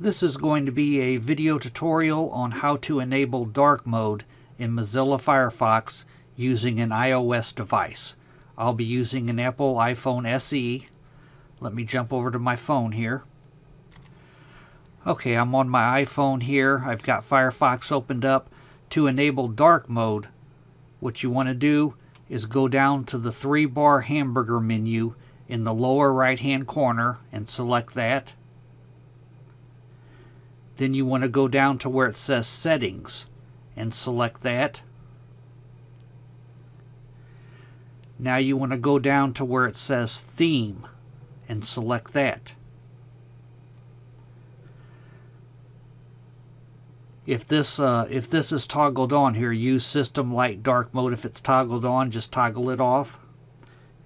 This is going to be a video tutorial on how to enable dark mode in Mozilla Firefox using an iOS device. I'll be using an Apple iPhone SE. Let me jump over to my phone here. Okay, I'm on my iPhone here. I've got Firefox opened up. To enable dark mode, what you want to do is go down to the 3-bar hamburger menu in the lower right hand corner and select that. Then you want to go down to where it says settings and select that. Now you want to go down to where it says theme and select that. If this is toggled on here, use system light dark mode. If it's toggled on, just toggle it off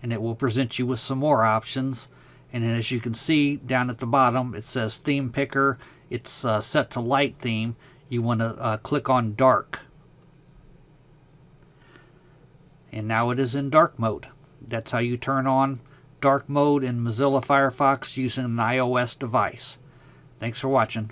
and it will present you with some more options. And then as you can see down at the bottom, it says theme picker. It's set to light theme. You want to click on dark. And now it is in dark mode. That's how you turn on dark mode in Mozilla Firefox using an iOS device. Thanks for watching.